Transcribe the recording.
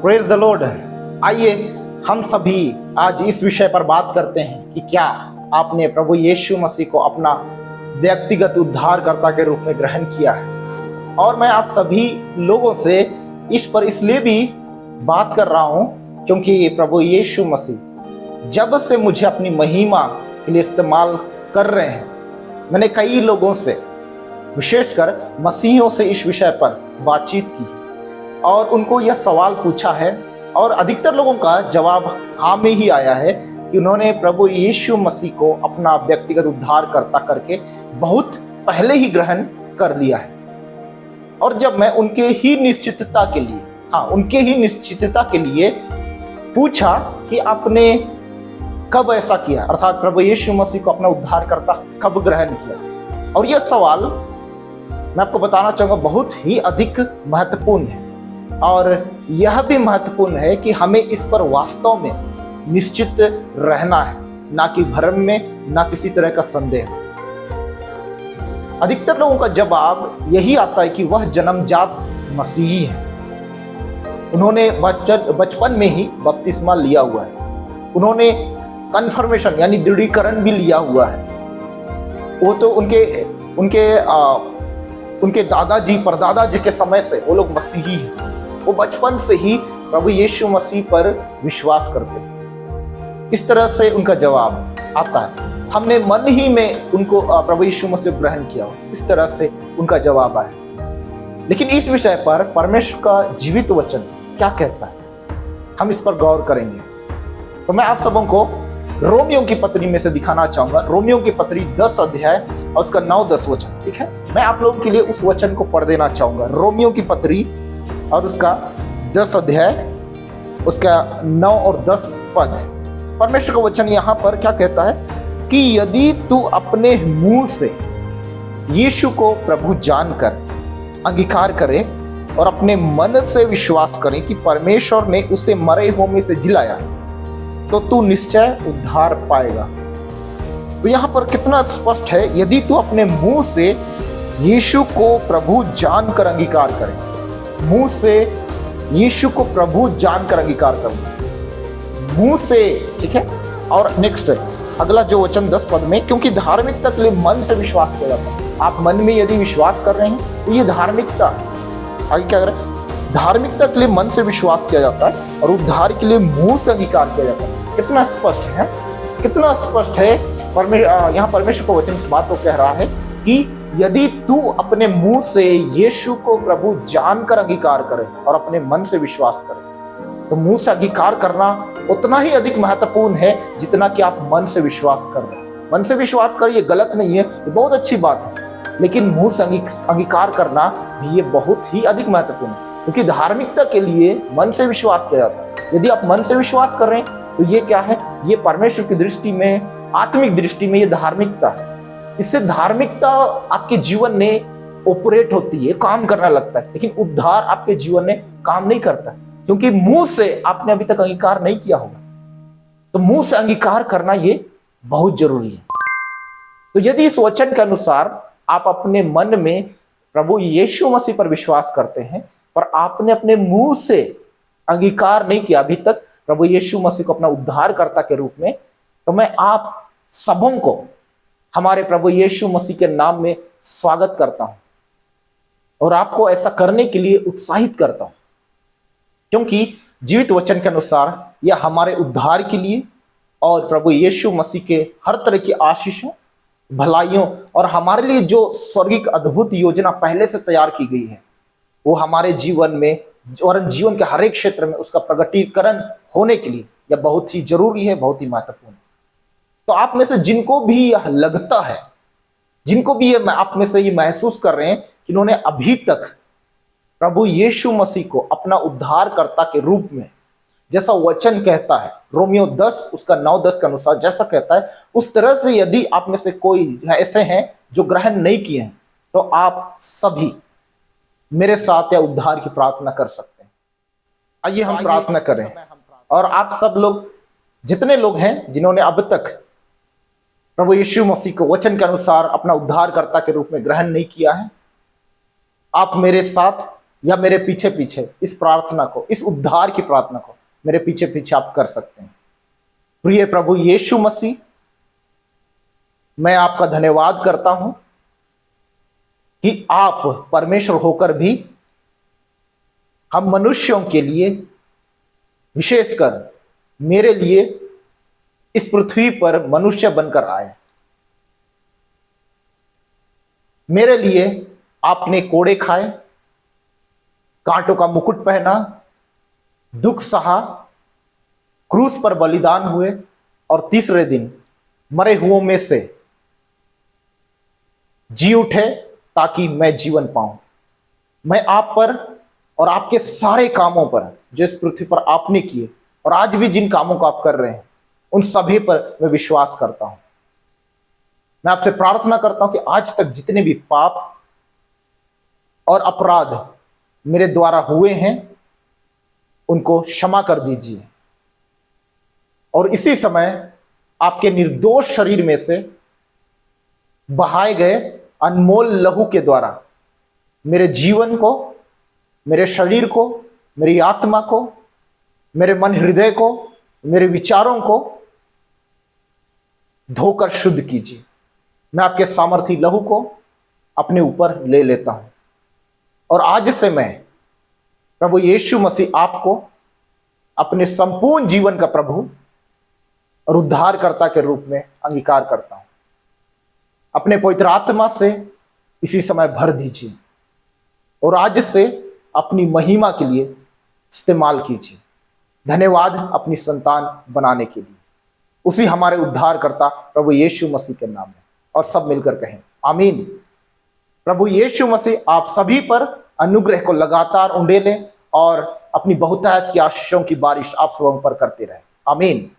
Praise the Lord. आइए हम सभी आज इस विषय पर बात करते हैं कि क्या आपने प्रभु यीशु मसीह को अपना व्यक्तिगत उद्धारकर्ता के रूप में ग्रहण किया है। और मैं आप सभी लोगों से इस पर इसलिए भी बात कर रहा हूं क्योंकि प्रभु यीशु मसीह जब से मुझे अपनी महिमा के लिए इस्तेमाल कर रहे हैं, मैंने कई लोगों से, विशेषकर मसीहियों से इस विषय पर बातचीत की और उनको यह सवाल पूछा है और अधिकतर लोगों का जवाब हाँ में ही आया है कि उन्होंने प्रभु यीशु मसीह को अपना व्यक्तिगत उद्धारकर्ता करके बहुत पहले ही ग्रहण कर लिया है। और जब मैं उनके ही निश्चितता के लिए पूछा कि आपने कब ऐसा किया, अर्थात प्रभु यीशु मसीह को अपना उद्धारकर्ता कब ग्रहण किया, और यह सवाल मैं आपको बताना चाहूंगा बहुत ही अधिक महत्वपूर्ण है। और यह भी महत्वपूर्ण है कि हमें इस पर वास्तव में निश्चित रहना है, ना कि भ्रम में, ना किसी तरह का संदेह। अधिकतर लोगों का जवाब यही आता है कि वह जन्मजात मसीही है, उन्होंने बचपन में ही बपतिस्मा लिया हुआ है, उन्होंने कन्फर्मेशन यानी दृढ़ीकरण भी लिया हुआ है। वो तो उनके दादाजी परदादाजी के समय से वो लोग मसीही हैं, वो बचपन से ही प्रभु यीशु मसीह पर विश्वास करते हैं। इस तरह से उनका जवाब आता है, हमने मन ही में उनको प्रभु यीशु मसीह ग्रहण किया, इस तरह से उनका जवाब आया। लेकिन इस विषय पर परमेश्वर का जीवित वचन क्या कहता है, हम इस पर गौर करेंगे। तो मैं आप सबों को रोमियो की पत्री में से दिखाना चाहूंगा, रोमियो की पत्री 10 अध्याय और उसका 9-10 वचन। ठीक है, मैं आप लोगों के लिए उस वचन को पढ़ देना चाहूंगा। रोमियो की पत्री और उसका 10 अध्याय, उसका 9 और 10 पद। परमेश्वर का वचन यहाँ पर क्या कहता है कि यदि तू अपने मुंह से यीशु को प्रभु जानकर अंगीकार करे और अपने मन से विश्वास करे कि परमेश्वर ने उसे मरे हुओं में से जिलाया, तो तू निश्चय उद्धार पाएगा। तो यहाँ पर कितना स्पष्ट है, यदि तू अपने मुंह से यीशु को प्रभु जानकर अंगीकार करे, मुंह से यीशु को प्रभु जानकर अंगीकार करना, मुंह से। ठीक है, और नेक्स्ट अगला जो वचन 10 पद में, क्योंकि धार्मिकता के लिए मन से विश्वास किया जाता है। आप मन में यदि विश्वास कर रहे हैं तो ये धार्मिकता। आगे क्या कर रहे हैं, धार्मिकता के लिए मन से विश्वास किया जाता है और उद्धार के लिए मुंह से अंगीकार किया जाता है। कितना स्पष्ट है, कितना स्पष्ट है। यहाँ परमेश्वर का वचन इस बात को कह रहा है कि यदि तू अपने मुंह से यीशु को प्रभु जानकर अंगीकार करे और अपने मन से विश्वास करे, तो मुंह से अंगीकार करना उतना ही अधिक महत्वपूर्ण है जितना कि आप मन से विश्वास कर रहे हैं। मन से विश्वास कर, ये गलत नहीं है, ये बहुत अच्छी बात है, लेकिन मुंह से अंगीकार करना भी ये बहुत ही अधिक महत्वपूर्ण है, क्योंकि धार्मिकता के लिए मन से विश्वास किया जाता है। यदि आप मन से विश्वास कर रहे हैं तो ये क्या है, ये परमेश्वर की दृष्टि में, आत्मिक दृष्टि में ये धार्मिकता है। इससे धार्मिकता आपके जीवन में ऑपरेट होती है, काम करना लगता है, लेकिन उद्धार आपके जीवन में काम नहीं करता, क्योंकि मुंह से आपने अभी तक अंगीकार नहीं किया होगा। तो मुंह से अंगीकार करना ये बहुत जरूरी है। तो यदि इस वचन के अनुसार आप अपने मन में प्रभु यीशु मसीह पर विश्वास करते हैं पर आपने अपने मुंह से अंगीकार नहीं किया अभी तक प्रभु यीशु मसीह को अपना उद्धारकर्ता के रूप में, तो मैं आप सबों को हमारे प्रभु यीशु मसीह के नाम में स्वागत करता हूं और आपको ऐसा करने के लिए उत्साहित करता हूं, क्योंकि जीवित वचन के अनुसार यह हमारे उद्धार के लिए और प्रभु यीशु मसीह के हर तरह की आशीषों, भलाइयों और हमारे लिए जो स्वर्गिक अद्भुत योजना पहले से तैयार की गई है, वो हमारे जीवन में और जीवन के हर एक क्षेत्र में उसका प्रगटीकरण होने के लिए यह बहुत ही जरूरी है, बहुत ही महत्वपूर्ण है। तो आप में से जिनको भी यह लगता है, जिनको भी ये आप में से ये महसूस कर रहे हैं कि इन्होंने अभी तक प्रभु यीशु मसीह को अपना उद्धारकर्ता के रूप में, जैसा वचन कहता है रोमियो 10 उसका 9-10 के अनुसार जैसा कहता है, उस तरह से यदि आप में से कोई ऐसे हैं जो ग्रहण नहीं किए हैं, तो आप सभी मेरे साथ या उद्धार की प्रार्थना कर सकते हैं। आइए हम प्रार्थना करें। और आप सब लोग, जितने लोग हैं जिन्होंने अब तक प्रभु यीशु मसीह को वचन के अनुसार अपना उद्धारकर्ता के रूप में ग्रहण नहीं किया है, आप मेरे साथ या मेरे पीछे पीछे इस प्रार्थना को, इस उद्धार की प्रार्थना को मेरे पीछे पीछे आप कर सकते हैं। प्रिय प्रभु यीशु मसीह, मैं आपका धन्यवाद करता हूं कि आप परमेश्वर होकर भी हम मनुष्यों के लिए, विशेषकर मेरे लिए, इस पृथ्वी पर मनुष्य बनकर आए। मेरे लिए आपने कोड़े खाए, कांटों का मुकुट पहना, दुख सहा, क्रूस पर बलिदान हुए और तीसरे दिन मरे हुओं में से जी उठे ताकि मैं जीवन पाऊं। मैं आप पर और आपके सारे कामों पर जो इस पृथ्वी पर आपने किए और आज भी जिन कामों को आप कर रहे हैं, उन सभी पर मैं विश्वास करता हूं। मैं आपसे प्रार्थना करता हूं कि आज तक जितने भी पाप और अपराध मेरे द्वारा हुए हैं, उनको क्षमा कर दीजिए और इसी समय आपके निर्दोष शरीर में से बहाए गए अनमोल लहू के द्वारा मेरे जीवन को, मेरे शरीर को, मेरी आत्मा को, मेरे मन हृदय को, मेरे विचारों को धोकर शुद्ध कीजिए। मैं आपके सामर्थी लहू को अपने ऊपर ले लेता हूं और आज से मैं प्रभु यीशु मसीह आपको अपने संपूर्ण जीवन का प्रभु और उद्धारकर्ता के रूप में अंगीकार करता हूं। अपने पवित्र आत्मा से इसी समय भर दीजिए और आज से अपनी महिमा के लिए इस्तेमाल कीजिए। धन्यवाद अपनी संतान बनाने के लिए, उसी हमारे उद्धारकर्ता प्रभु यीशु मसीह के नाम में, और सब मिलकर कहें आमीन। प्रभु यीशु मसीह आप सभी पर अनुग्रह को लगातार उंडेलें और अपनी बहुतायत की आशीषों की बारिश आप सबों पर करते रहे। आमीन।